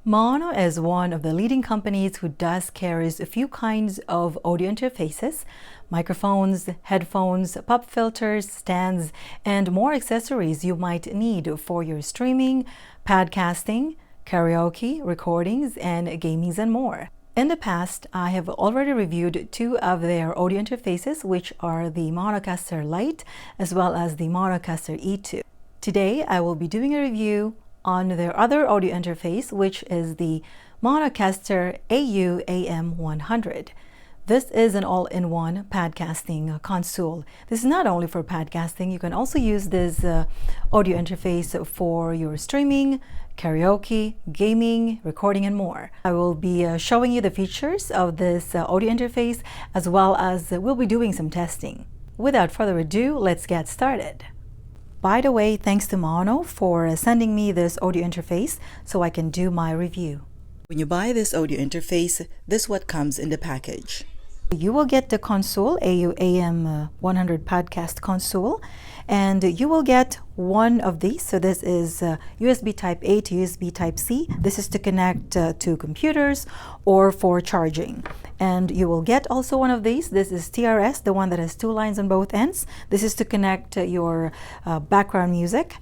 Maono is one of the leading companies who carries a few kinds of audio interfaces, microphones, headphones, pop filters, stands, and more accessories you might need for your streaming, podcasting, karaoke, recordings, and gamings and more. In the past, I have already reviewed two of their audio interfaces, which are the Maonocaster Lite as well as the Maonocaster E2. Today, I will be doing a review on their other audio interface, which is the Maonocaster AM100. This is an all-in-one podcasting console. This is not only for podcasting, you can also use this audio interface for your streaming, karaoke, gaming, recording, and more. I will be showing you the features of this audio interface, as well as we'll be doing some testing. Without further ado, let's get started. By the way, thanks to Maono for sending me this audio interface so I can do my review. When you buy this audio interface, this is what comes in the package. You will get the console, AM100 podcast console, and you will get one of these. So this is USB type A to USB type C. This is to connect to computers or for charging. And you will get also one of these. This is TRS, the one that has two lines on both ends. This is to connect your background music.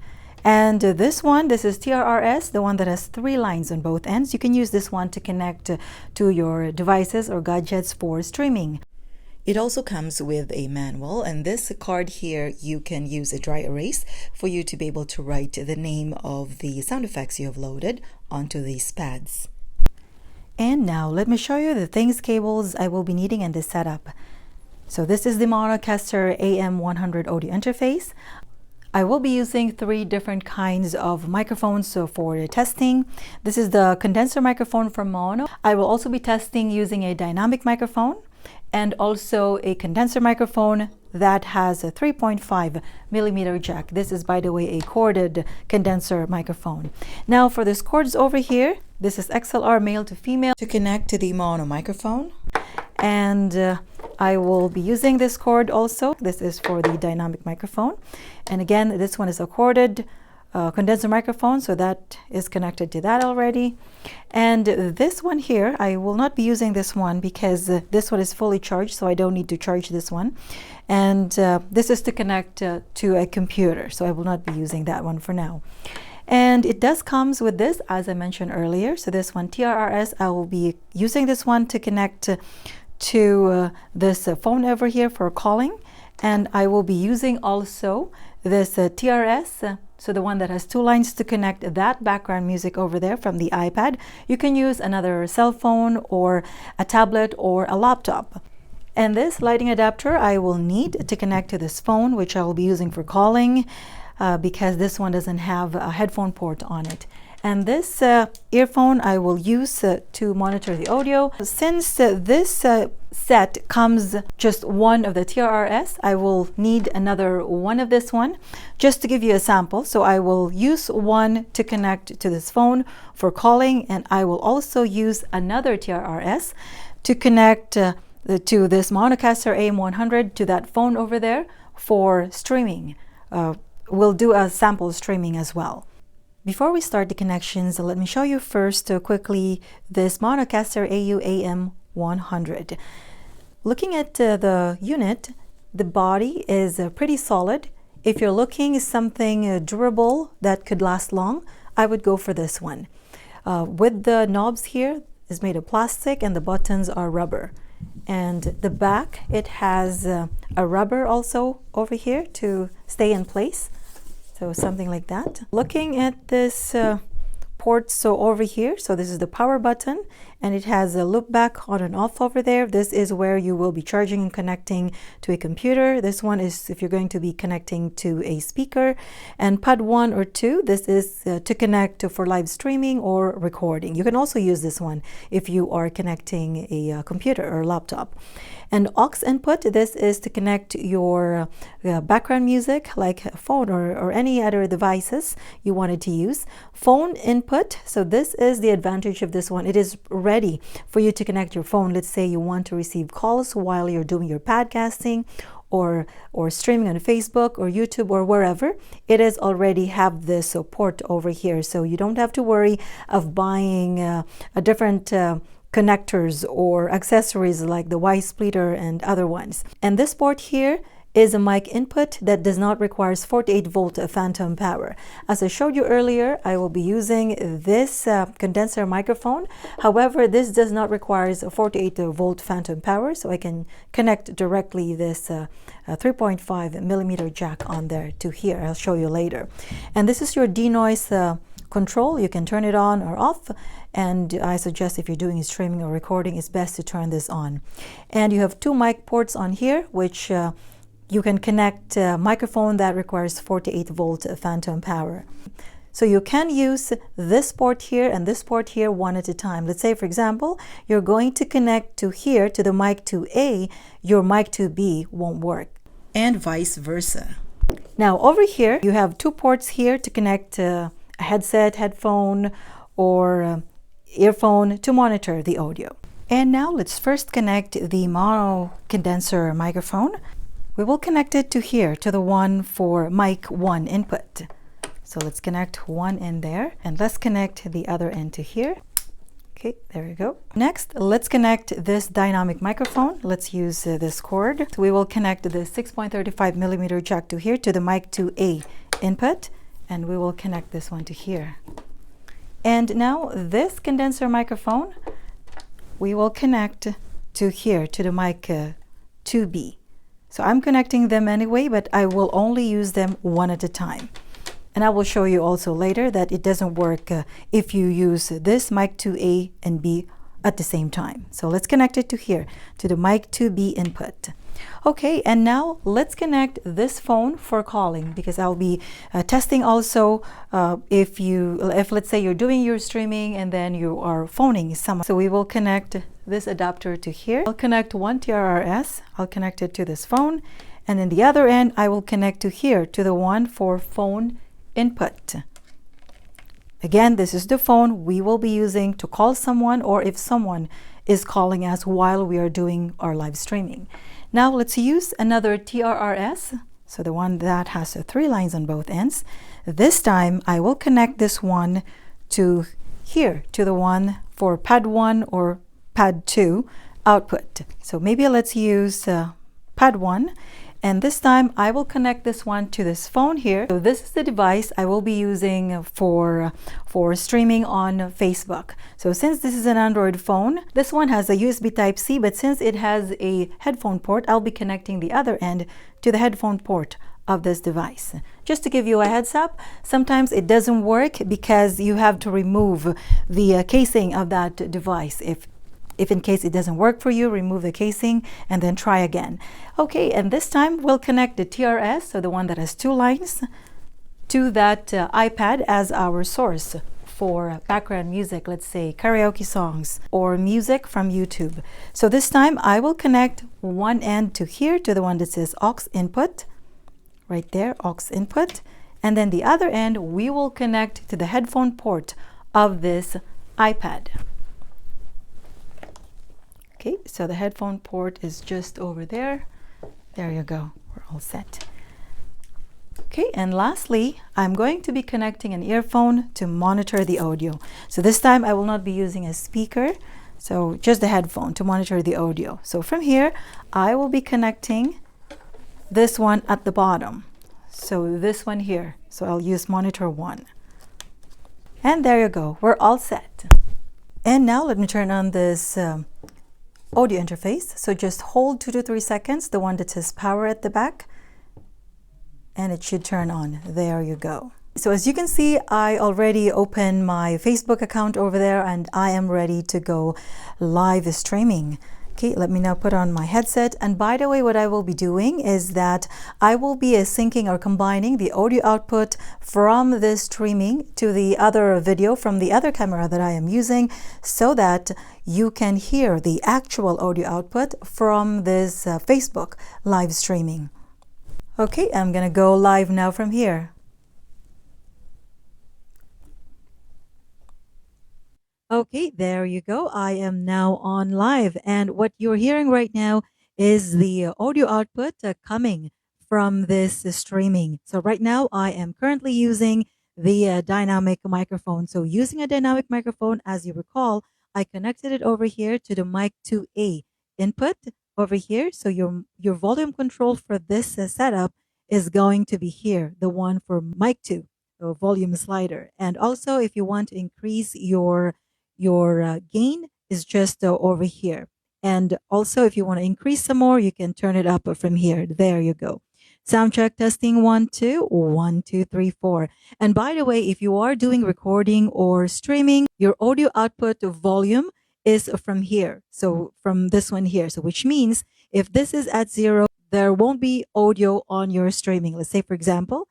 And this is TRRS, the one that has three lines on both ends. You can use this one to connect to your devices or gadgets for streaming. It also comes with a manual, and this card here, you can use a dry erase for you to be able to write the name of the sound effects you have loaded onto these pads. And now let me show you the cables I will be needing in this setup. So this is the Maonocaster AM100 audio interface. I will be using three different kinds of microphones for the testing. This is the condenser microphone from Maono. I will also be testing using a dynamic microphone and also a condenser microphone that has a 3.5 millimeter jack. This is, by the way, a corded condenser microphone. Now for this cords over here, this is XLR male to female to connect to the Maono microphone. And I will be using this cord also. This is for the dynamic microphone. And again, this one is a corded condenser microphone, so that is connected to that already. And this one here, I will not be using this one because this one is fully charged, so I don't need to charge this one. And this is to connect to a computer, so I will not be using that one for now. And it does comes with this, as I mentioned earlier. So this one, TRRS, I will be using this one to connect to this phone over here for calling. And I will be using also this TRS, so the one that has two lines to connect that background music over there from the iPad. You can use another cell phone or a tablet or a laptop. And this lighting adapter I will need to connect to this phone, which I will be using for calling because this one doesn't have a headphone port on it. And this earphone I will use to monitor the audio. Since this set comes just one of the TRRS, I will need another one of this one just to give you a sample. So I will use one to connect to this phone for calling, and I will also use another TRRS to connect to this Maonocaster AM100 to that phone over there for streaming. We'll do a sample streaming as well. Before we start the connections, let me show you first quickly this Maonocaster AM100. Looking at the unit, the body is pretty solid. If you're looking at something durable that could last long, I would go for this one. With the knobs here is made of plastic and the buttons are rubber. And the back, it has a rubber also over here to stay in place. So something like that. Looking at this port, so over here, so this is the power button, and it has a loop back on and off over there. This is where you will be charging and connecting to a computer. This one is if you're going to be connecting to a speaker. And pad 1 or 2, this is to connect for live streaming or recording. You can also use this one if you are connecting a computer or laptop. And AUX input, this is to connect your background music like a phone or any other devices you wanted to use. Phone input, so this is the advantage of this one. It is ready for you to connect your phone. Let's say you want to receive calls while you're doing your podcasting or streaming on Facebook or YouTube or wherever, it is already have this support over here. So you don't have to worry of buying a different connectors or accessories like the Y splitter and other ones. And this port here is a mic input that does not require 48 volt phantom power. As I showed you earlier, I will be using this condenser microphone. However, this does not require a 48 volt phantom power, so I can connect directly this 3.5 millimeter jack on there to here. I'll show you later. And this is your denoise control. You can turn it on or off, and I suggest if you're doing streaming or recording, it's best to turn this on. And you have two mic ports on here, which you can connect a microphone that requires 48 volt phantom power. So you can use this port here and this port here one at a time. Let's say, for example, you're going to connect to here to the mic 2A, your mic 2B won't work. And vice versa. Now over here, you have two ports here to connect a headset, headphone, or earphone to monitor the audio. And now let's first connect the mono condenser microphone. We will connect it to here, to the one for mic 1 input. So let's connect one in there, and let's connect the other end to here. Okay, there you go. Next, let's connect this dynamic microphone. Let's use this cord. So we will connect the 6.35 millimeter jack to here, to the mic 2A input, and we will connect this one to here. And now this condenser microphone, we will connect to here, to the mic 2B. So I'm connecting them anyway, but I will only use them one at a time. And I will show you also later that it doesn't work if you use this mic 2A and B at the same time. So let's connect it to here, to the mic 2B input. Okay, and now let's connect this phone for calling, because I'll be testing also if let's say you're doing your streaming and then you are phoning someone. So we will connect this adapter to here. I'll connect one TRRS, I'll connect it to this phone, and then the other end I will connect to here, to the one for phone input. Again, this is the phone we will be using to call someone, or if someone is calling us while we are doing our live streaming. Now let's use another TRRS, so the one that has 3 lines on both ends. This time I will connect this one to here, to the one for pad 1 or pad 2 output. So maybe let's use pad 1, and this time I will connect this one to this phone here. So this is the device I will be using for streaming on Facebook. So since this is an Android phone, this one has a USB Type-C, but since it has a headphone port, I'll be connecting the other end to the headphone port of this device. Just to give you a heads up, sometimes it doesn't work because you have to remove the casing of that device. If in case it doesn't work for you, remove the casing and then try again. Okay, and this time we'll connect the TRS, so the one that has 2 lines, to that iPad as our source for background music, let's say karaoke songs or music from YouTube. So this time I will connect one end to here, to the one that says AUX Input, right there, AUX Input, and then the other end we will connect to the headphone port of this iPad. Okay, so the headphone port is just over there. There you go, we're all set. Okay, and lastly, I'm going to be connecting an earphone to monitor the audio. So this time I will not be using a speaker, so just the headphone to monitor the audio. So from here, I will be connecting this one at the bottom. So this one here, so I'll use monitor 1. And there you go, we're all set. And now let me turn on this audio interface. So just hold 2 to 3 seconds, the one that says power at the back, and it should turn on. There you go. So as you can see, I already opened my Facebook account over there and I am ready to go live streaming. Okay, let me now put on my headset. And by the way, what I will be doing is that I will be syncing or combining the audio output from this streaming to the other video from the other camera that I am using, so that you can hear the actual audio output from this Facebook live streaming. Okay, I'm gonna go live now from here. Okay, there you go. I am now on live, and what you're hearing right now is the audio output coming from this streaming. So right now I am currently using the dynamic microphone. So using a dynamic microphone, as you recall, I connected it over here to the mic 2A input over here. So your volume control for this setup is going to be here, the one for mic 2, so volume slider. And also if you want to increase your gain is just over here. And also if you want to increase some more, you can turn it up from here. There you go. Sound check, testing 1 2 1 2 3 4. And by the way, if you are doing recording or streaming, your audio output volume is from here. So from this one here. So which means if this is at 0, there won't be audio on your streaming. Let's say, for example,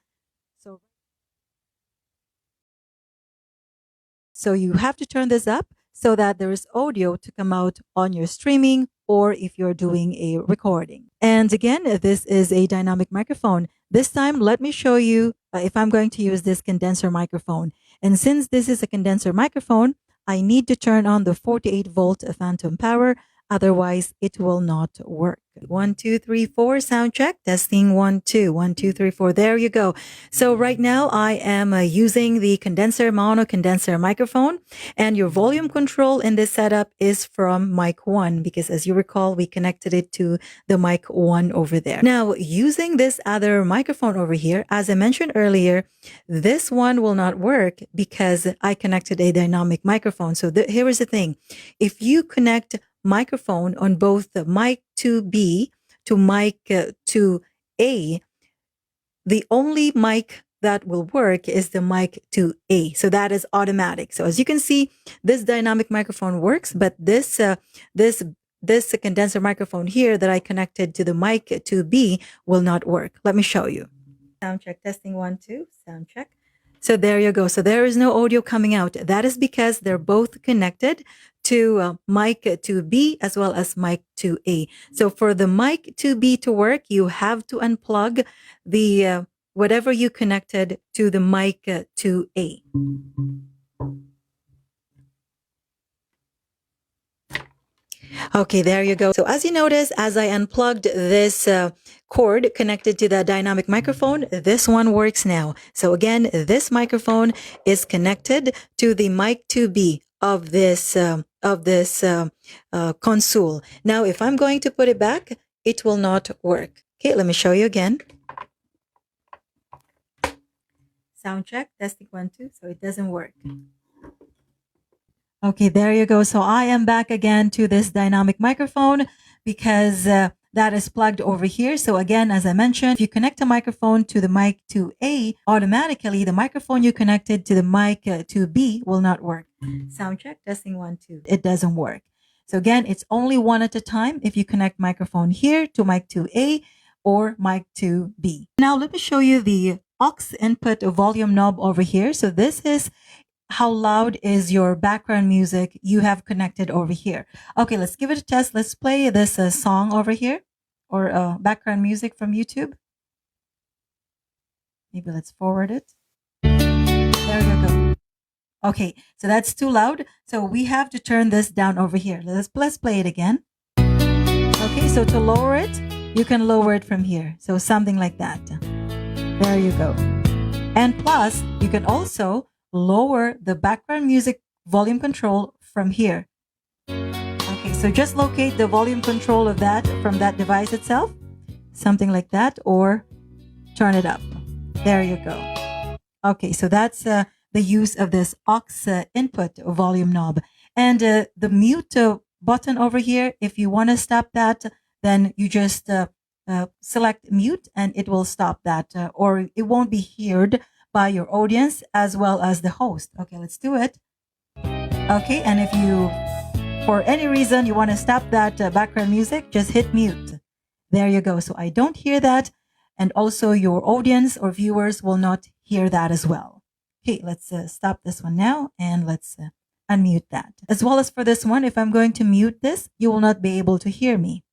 so you have to turn this up so that there is audio to come out on your streaming or if you're doing a recording. And again, this is a dynamic microphone. This time, let me show you if I'm going to use this condenser microphone. And since this is a condenser microphone, I need to turn on the 48 volt phantom power. Otherwise, it will not work. 1 2 3 4 sound check, testing 1 2 1 2 3 4. There you go. So right now I am using the Maono condenser microphone, and your volume control in this setup is from mic 1 because as you recall, we connected it to the mic 1 over there. Now using this other microphone over here, as I mentioned earlier, this one will not work because I connected a dynamic microphone. So here is the thing. If you connect microphone on both the mic 2B to mic 2A, the only mic that will work is the mic 2A. So that is automatic. So as you can see, this dynamic microphone works, but this condenser microphone here that I connected to the mic 2B will not work. Let me show you. Sound check, testing 1 2, sound check. So there you go. So there is no audio coming out. That is because they're both connected to mic 2B as well as mic 2A. So for the mic 2B to work, you have to unplug the whatever you connected to the mic 2A. Okay, there you go. So as you notice, as I unplugged this cord connected to the dynamic microphone, this one works now. So again, this microphone is connected to the mic 2B of this console. Now, if I'm going to put it back, it will not work. Okay, let me show you again. Sound check, testing 1 2. So it doesn't work. Okay, there you go. So I am back again to this dynamic microphone because that is plugged over here. So again, as I mentioned, if you connect a microphone to the mic 2A, automatically the microphone you connected to the mic 2B will not work. Sound check, testing 1 2. It doesn't work. So again, it's only one at a time if you connect microphone here to mic 2A or mic 2B. Now let me show you the AUX input volume knob over here. So this is how loud is your background music you have connected over here. Okay, let's give it a test. Let's play this song over here or background music from YouTube. Maybe let's forward it. There you go. Okay, so that's too loud. So we have to turn this down over here. Let's play it again. Okay, so to lower it, you can lower it from here. So something like that. There you go. And plus, you can also lower the background music volume control from here. Okay, so just locate the volume control of that from that device itself, something like that, or turn it up. There you go. Okay, so that's the use of this AUX input volume knob. And the mute button over here, if you want to stop that, then you just select mute and it will stop that, or it won't be heard by your audience as well as the host. Okay, let's do it. Okay, and if you, for any reason, you want to stop that background music, just hit mute. There you go. So I don't hear that, and also your audience or viewers will not hear that as well. Okay, let's stop this one now, and let's unmute that. As well as for this one, if I'm going to mute this, you will not be able to hear me.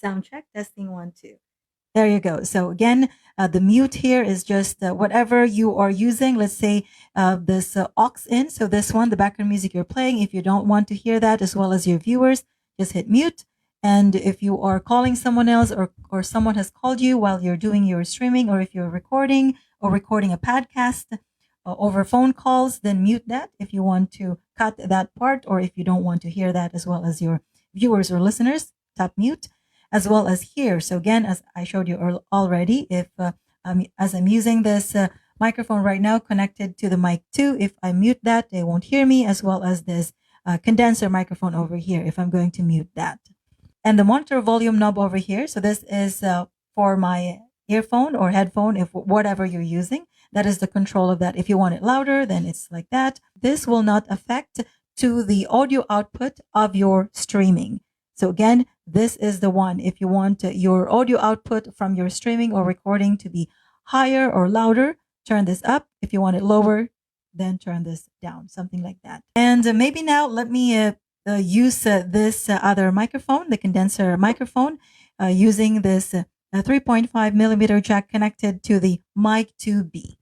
Sound check, testing 1 2. There you go. So again, the mute here is just whatever you are using. Let's say this aux in. So this one, the background music you're playing, if you don't want to hear that as well as your viewers, just hit mute And if you are calling someone else or someone has called you while you're doing your streaming, or if you're recording or recording a podcast over phone calls, then mute that if you want to cut that part, or if you don't want to hear that as well as your viewers or listeners, tap mute, as well as here. So again, as I showed you already, if as I'm using this microphone right now connected to the mic 2, if I mute that, they won't hear me, as well as this condenser microphone over here if I'm going to mute that. And the monitor volume knob over here. So this is for my earphone or headphone, if whatever you're using. That is the control of that. If you want it louder, then it's like that. This will not affect to the audio output of your streaming. So again, this is the one. If you want your audio output from your streaming or recording to be higher or louder, turn this up. If you want it lower, then turn this down, something like that. And maybe now let me use this other microphone, the condenser microphone, using this 3.5 millimeter jack connected to the mic 2B.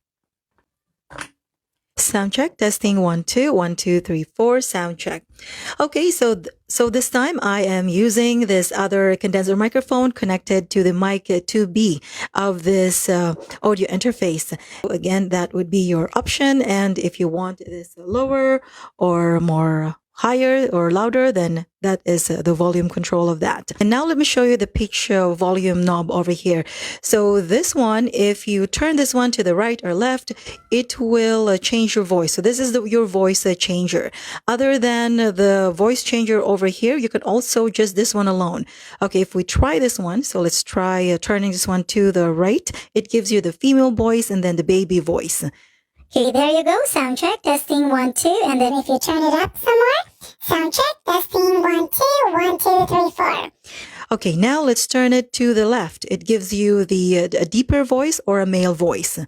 Sound check, testing 1 2 1 2 3 4, sound check. Okay, so this time I am using this other condenser microphone connected to the mic 2B of this audio interface. Again, that would be your option, and if you want this lower or more higher or louder, then that is the volume control of that. And now let me show you the pitch volume knob over here. So this one, if you turn this one to the right or left, it will change your voice. So this is your voice changer. Other than the voice changer over here, you can also just this one alone. Okay, if we try this one, so let's try turning this one to the right. It gives you the female voice and then the baby voice. Okay, there you go. Sound check, testing 1 2, and then if you turn it up some more, sound check, testing 1 2 1 2 3 4. Okay, now let's turn it to the left. It gives you a deeper voice or a male voice.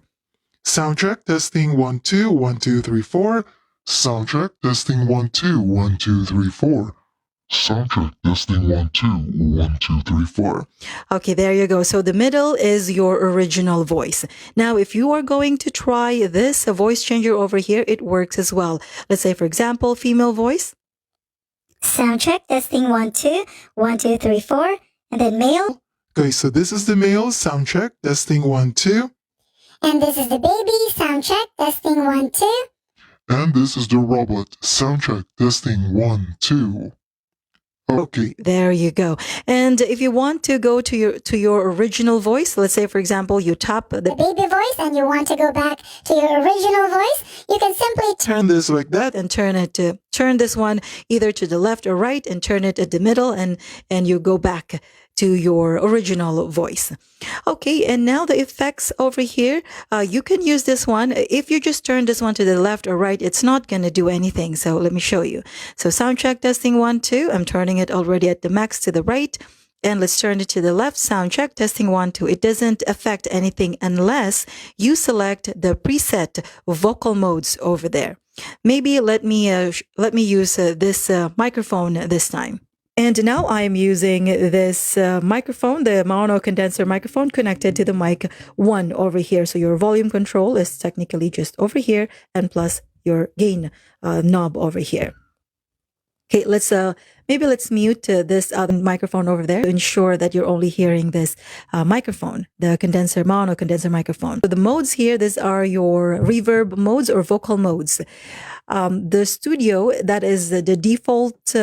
Sound check, testing 1 2 1 2 3 4. Sound check, testing 1 2 1 2 3 4. Sound check, testing 1 2 1 2 3 4. Okay, there you go. So the middle is your original voice. Now, if you are going to try this voice changer over here, it works as well. Let's say, for example, female voice. Sound check, testing 1 2 1 2 3 4, and then male. Okay, so this is the male. Sound check, testing 1 2. And this is the baby. Sound check, testing 1 2. And this is the robot. Sound check, testing 1 2. Okay. There you go. And if you want to go to your original voice, let's say, for example, you tap the baby voice and you want to go back to your original voice, you can simply turn this like that and turn this one either to the left or right and turn it at the middle, and you go back to your original voice. Okay, and now the effects over here, you can use this one. If you just turn this one to the left or right, it's not going to do anything. So let me show you. So sound check, testing 1 2. I'm turning it already at the max to the right. And let's turn it to the left. Sound check, testing 1 2. It doesn't affect anything unless you select the preset vocal modes over there. Maybe let me use this microphone this time. And now I am using this microphone, the Maono condenser microphone, connected to the mic 1 over here. So your volume control is technically just over here, and plus your gain knob over here. Okay, maybe let's mute this other microphone over there to ensure that you're only hearing this microphone, the Maono condenser microphone. So the modes here, these are your reverb modes or vocal modes. The studio, that is the default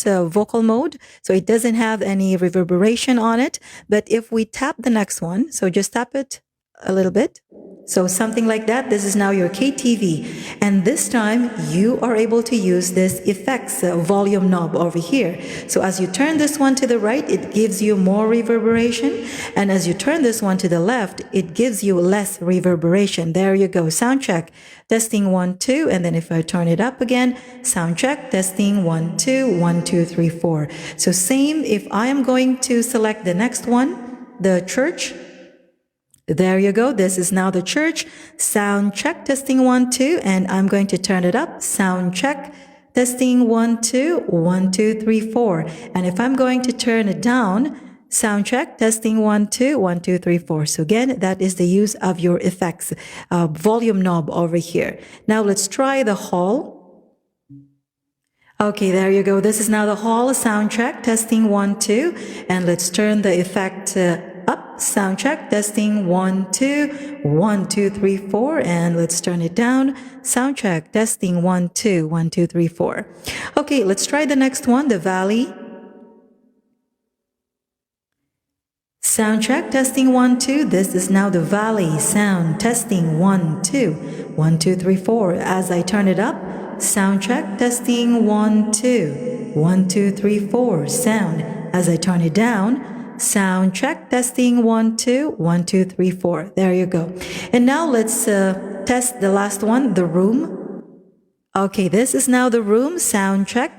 vocal mode. So it doesn't have any reverberation on it. But if we tap the next one, so just tap it a little bit. So something like that. This is now your KTV. And this time you are able to use this effects volume knob over here. So as you turn this one to the right, it gives you more reverberation. And as you turn this one to the left, it gives you less reverberation. There you go. Sound check, testing 1 2. And then if I turn it up again, sound check, testing 1 2 1 2 3 4. So same if I am going to select the next one, the church. There you go. This is now the church. Sound check, testing 1 2, and I'm going to turn it up. Sound check, testing 1 2 1 2 3 4. And if I'm going to turn it down, sound check, testing 1 2 1 2 3 4. So again, that is the use of your effects volume knob over here. Now let's try the hall. Okay, there you go. This is now the hall sound check, testing 1, 2. And let's turn the effect up. Sound check, testing 1, 2, 1, 2, 3, 4. And let's turn it down. Sound check, testing 1, 2, 1, 2, 3, 4. Okay, let's try the next one, the valley. Sound check, testing 1, 2. This is now the valley sound, testing 1, 2, 1, 2, 3, 4. As I turn it up, sound check, testing 1, 2, 1, 2, 3, 4. Sound. As I turn it down, sound check, testing 1, 2, 1, 2, 3, 4. There you go. And now let's test the last one, the room. Okay, this is now the room, sound check,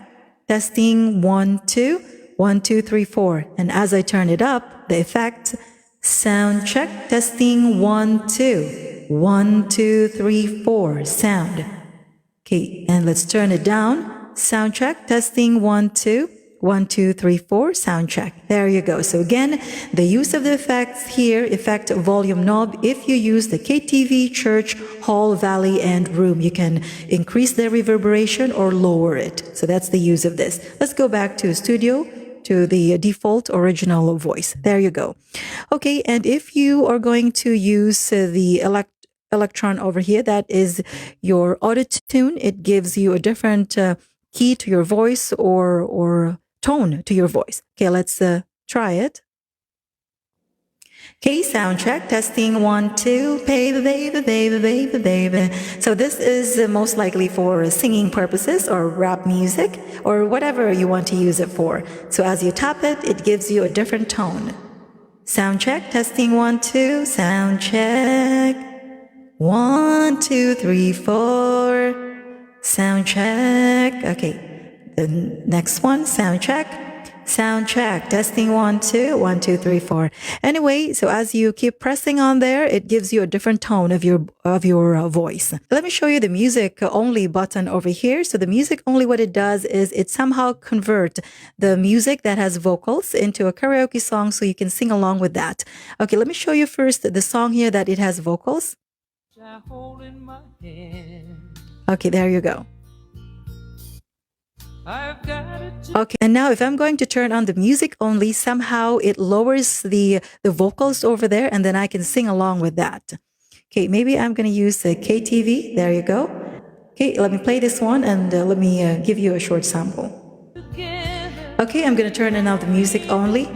testing 1, 2, 1, 2, 3, 4. And as I turn it up, the effect, sound check, testing 1, 2, 1, 2, 3, 4. Sound. Okay, and let's turn it down. Sound check, testing 1, 2, 1, 2, 3, 4. Sound check. There you go. So again, the use of the effects here, effect volume knob. If you use the KTV, church, hall, valley, and room, you can increase the reverberation or lower it. So that's the use of this. Let's go back to studio, to the default original voice. There you go. Okay, and if you are going to use the Electron over here, that is your auto tune. It gives you a different key to your voice or tone to your voice. Okay, let's try it. Okay, sound check, testing 1, 2, baby, baby, baby, baby, baby. So this is most likely for singing purposes or rap music or whatever you want to use it for. So as you tap it, it gives you a different tone. Sound check, testing 1, 2, sound check. 1, 2, 3, 4. Sound check. Okay, the next one, sound check. Sound check, testing 1, 2, 1, 2, 3, 4. Anyway, so as you keep pressing on there, it gives you a different tone of your voice. Let me show you the music only button over here. So the music only, what it does is it somehow convert the music that has vocals into a karaoke song so you can sing along with that. Okay, let me show you first the song here that it has vocals. Okay, there you go. Okay, and now if I'm going to turn on the music only, somehow it lowers the vocals over there and then I can sing along with that. Okay, maybe I'm going to use the KTV. There you go. Okay, let me play this one and let me give you a short sample. Okay, I'm going to turn on the music only.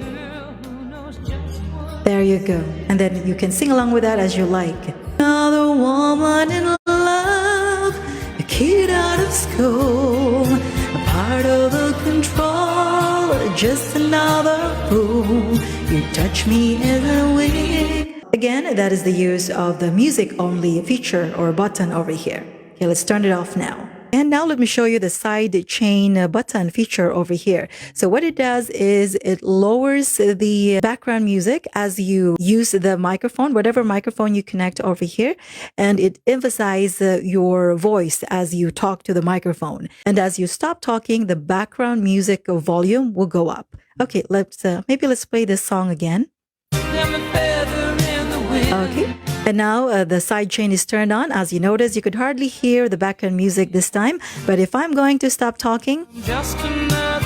There you go. And then you can sing along with that as you like. Another woman in love, a kid out of school, a part of the control, just another fool. You touch me in a way. Again, that is the use of the music only feature or button over here. Okay, let's turn it off now. And now let me show you the side chain button feature over here. So what it does is it lowers the background music as you use the microphone, whatever microphone you connect over here, and it emphasizes your voice as you talk to the microphone. And as you stop talking, the background music volume will go up. Okay, maybe let's play this song again. Okay. And now the side chain is turned on. As you notice, you could hardly hear the background music this time. But if I'm going to stop talking,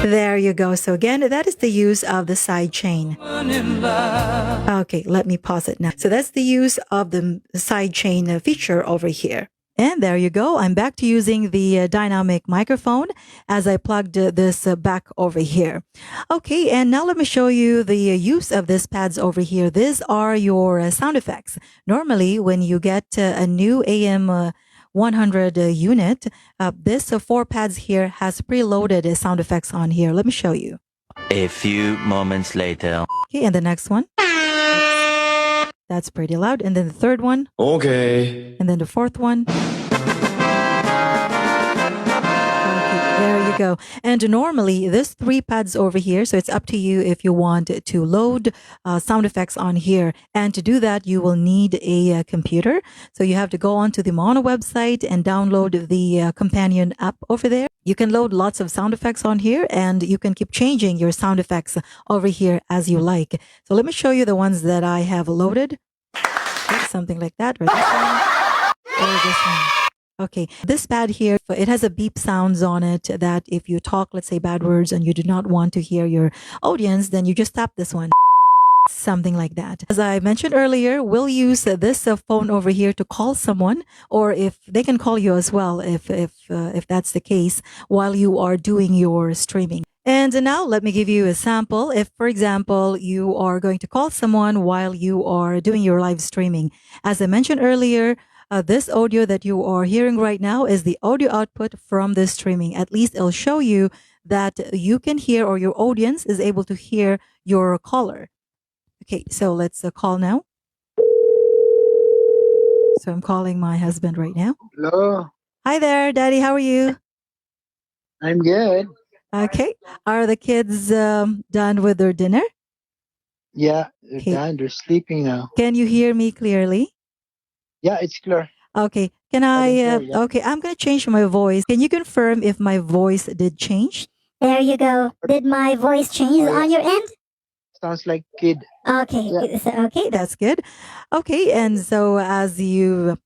there you go. So again, that is the use of the side chain. Okay, let me pause it now. So that's the use of the side chain feature over here. And there you go. I'm back to using the dynamic microphone as I plugged this back over here. Okay, and now let me show you the use of these pads over here. These are your sound effects. Normally, when you get a new AM100 unit, this 4 pads here has preloaded sound effects on here. Let me show you. A few moments later. Okay, and the next one. That's pretty loud. And then the third one. Okay. And then the fourth one. There you go. And normally, there's 3 pads over here, so it's up to you if you want to load sound effects on here. And to do that, you will need a computer. So you have to go onto the Maono website and download the companion app over there. You can load lots of sound effects on here, and you can keep changing your sound effects over here as you like. So let me show you the ones that I have loaded. Something like that, or this one, or this one. Okay, this pad here, it has a beep sounds on it that if you talk, let's say, bad words and you do not want to hear your audience, then you just tap this one. Something like that. As I mentioned earlier, we'll use this phone over here to call someone, or if they can call you as well, if that's the case, while you are doing your streaming. And now let me give you a sample. If, for example, you are going to call someone while you are doing your live streaming, as I mentioned earlier, this audio that you are hearing right now is the audio output from the streaming. At least it'll show you that you can hear, or your audience is able to hear your caller. Okay, so let's call now. So I'm calling my husband right now. Hello, Hi there, Daddy. How are you? I'm good. Okay. Are the kids done with their dinner? Yeah, they're Okay. done. They're sleeping now. Can you hear me clearly? Yeah, it's clear. Okay. Can I I? can hear you. Okay, I'm going to change my voice. Can you confirm if my voice did change? There you go. Did my voice change Oh, yeah. on your end? Sounds like kid. Okay. Yeah. Okay. That's good. Okay, and so as you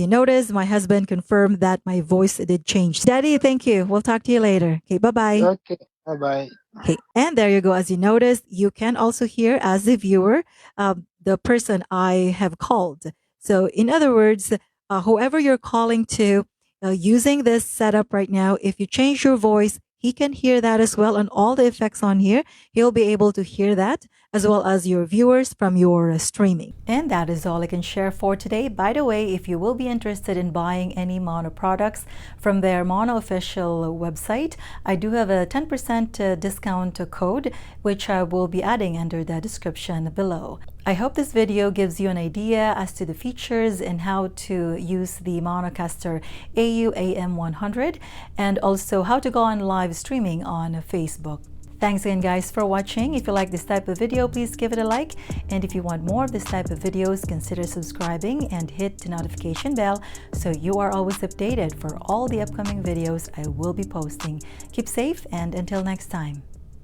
notice, my husband confirmed that my voice did change. Daddy, thank you. We'll talk to you later. Okay, bye-bye. Okay. Bye bye. Okay, and there you go. As you noticed, you can also hear as the viewer the person I have called. So in other words, whoever you're calling to, using this setup right now, if you change your voice, he can hear that as well. And all the effects on here, he'll be able to hear that, as well as your viewers from your streaming. And that is all I can share for today. By the way, if you will be interested in buying any Maono products from their Maono official website, I do have a 10% discount code, which I will be adding under the description below. I hope this video gives you an idea as to the features and how to use the Maonocaster AM100, and also how to go on live streaming on Facebook. Thanks again, guys, for watching. If you like this type of video, please give it a like. And if you want more of this type of videos, consider subscribing and hit the notification bell so you are always updated for all the upcoming videos I will be posting. Keep safe, and until next time.